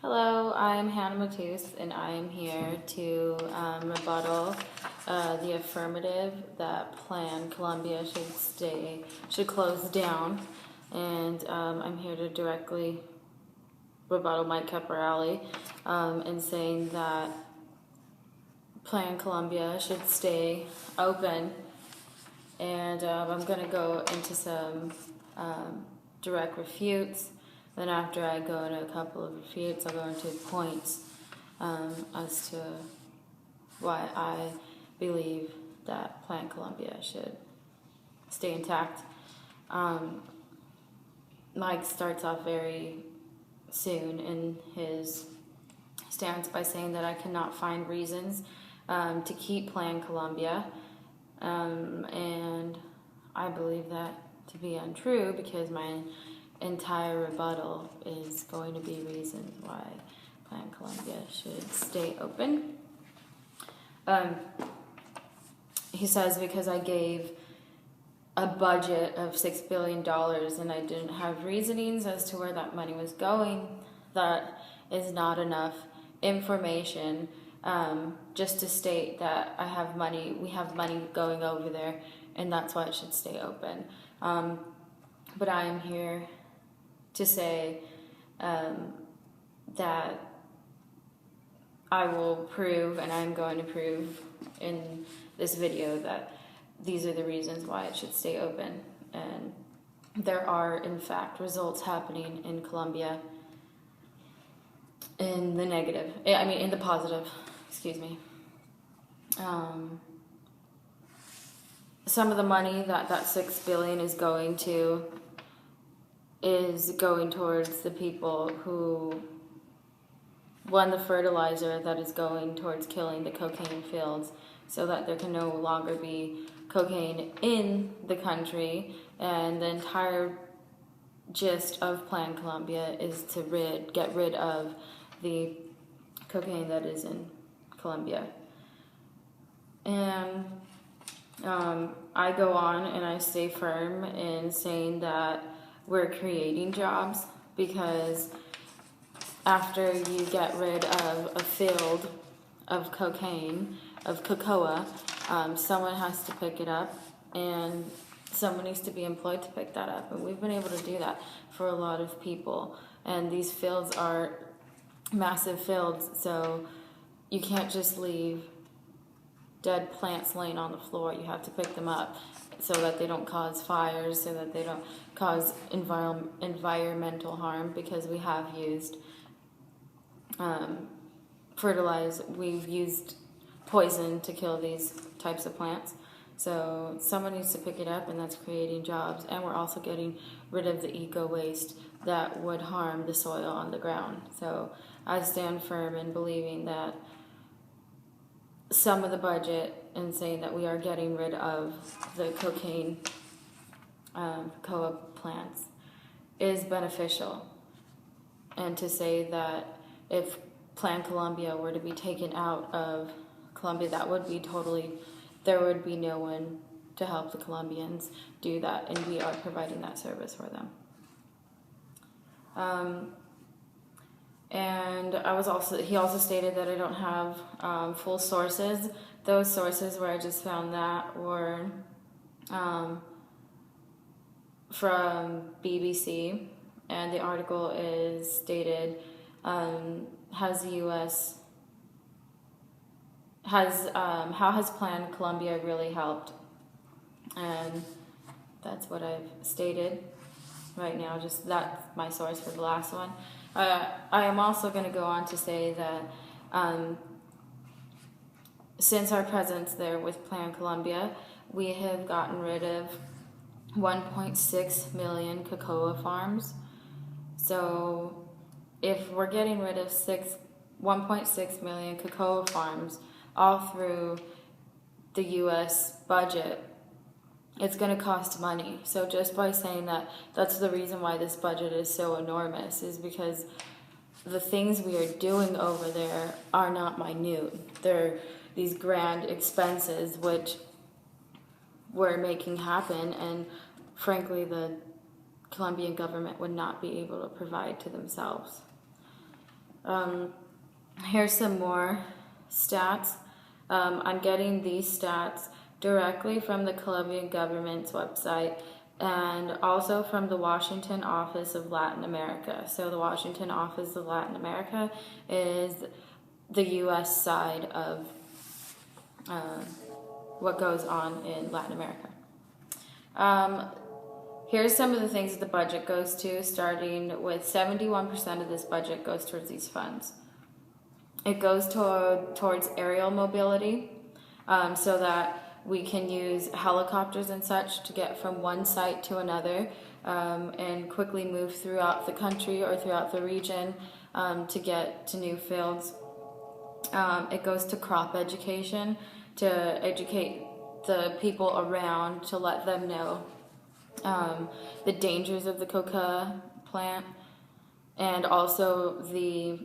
Hello, I'm Hannah Matus, and I am here to rebuttal the affirmative that Plan Colombia should close down, and I'm here to directly rebuttal Mike Caporelli in saying that Plan Colombia should stay open, and I'm going to go into some direct refutes. Then after I go into a couple of refutes, I'll go into points as to why I believe that Plan Colombia should stay intact. Mike starts off very soon in his stance by saying that I cannot find reasons to keep Plan Colombia, and I believe that to be untrue because my entire rebuttal is going to be reasons why Plan Colombia should stay open. He says because I gave a budget of $6 billion and I didn't have reasonings as to where that money was going, that is not enough information just to state that we have money going over there, and that's why it should stay open. But I am here to say that I will prove, and I'm going to prove in this video, that these are the reasons why it should stay open. And there are, in fact, results happening in Colombia in the negative, in the positive, excuse me. Some of the money that $6 billion is going towards the people who won the fertilizer that is going towards killing the cocaine fields, so that there can no longer be cocaine in the country. And the entire gist of Plan Colombia is to get rid of the cocaine that is in Colombia. And I go on and I stay firm in saying that we're creating jobs, because after you get rid of a field of cocaine, of cocoa, someone has to pick it up, and someone needs to be employed to pick that up. And we've been able to do that for a lot of people. And these fields are massive fields, so you can't just leave dead plants laying on the floor. You have to pick them up so that they don't cause fires, so that they don't cause environmental harm, because we have used we've used poison to kill these types of plants. So someone needs to pick it up, and that's creating jobs. And we're also getting rid of the eco-waste that would harm the soil on the ground. So I stand firm in believing that some of the budget, and saying that we are getting rid of the cocaine cocoa plants, is beneficial. And to say that if Plan Colombia were to be taken out of Colombia, there would be no one to help the Colombians do that, and we are providing that service for them. And he also stated that I don't have full sources. Those sources where I just found that were from BBC, and the article is stated, how has Plan Colombia really helped? And that's what I've stated right now. Just that's my source for the last one. I am also going to go on to say that since our presence there with Plan Colombia, we have gotten rid of 1.6 million cocoa farms. So if we're getting rid of 1.6 million cocoa farms all through the U.S. budget, it's going to cost money. So just by saying that, that's the reason why this budget is so enormous, is because the things we are doing over there are not minute. They're these grand expenses which we're making happen, and frankly the Colombian government would not be able to provide to themselves. Here's some more stats. I'm getting these stats directly from the Colombian government's website and also from the Washington Office of Latin America. So the Washington Office of Latin America is the U.S. side of what goes on in Latin America. Here's some of the things that the budget goes to, starting with 71% of this budget goes towards these funds. It goes towards aerial mobility, so that we can use helicopters and such to get from one site to another and quickly move throughout the country or throughout the region to get to new fields. It goes to crop education, to educate the people around, to let them know the dangers of the coca plant, and also the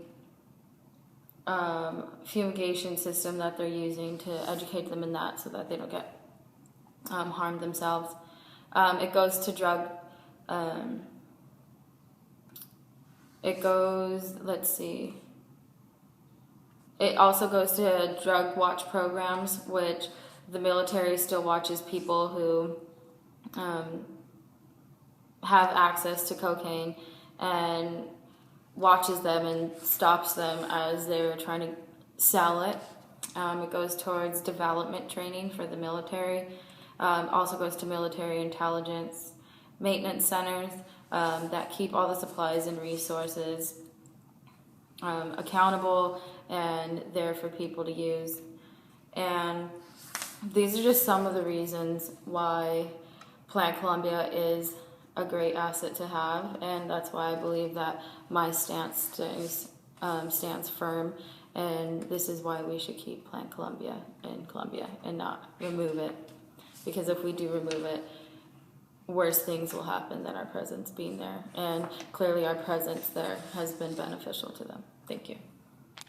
fumigation system that they're using to educate them in that so that they don't get harmed themselves. It goes to drug, it also goes to drug watch programs, which the military still watches people who have access to cocaine and watches them and stops them as they're trying to sell it. It goes towards development training for the military. Also goes to military intelligence maintenance centers that keep all the supplies and resources accountable and there for people to use. And these are just some of the reasons why Plan Colombia is a great asset to have, and that's why I believe that my stance stands firm, and this is why we should keep Plan Colombia in Colombia and not remove it, because if we do remove it, worse things will happen than our presence being there, and clearly our presence there has been beneficial to them. Thank you.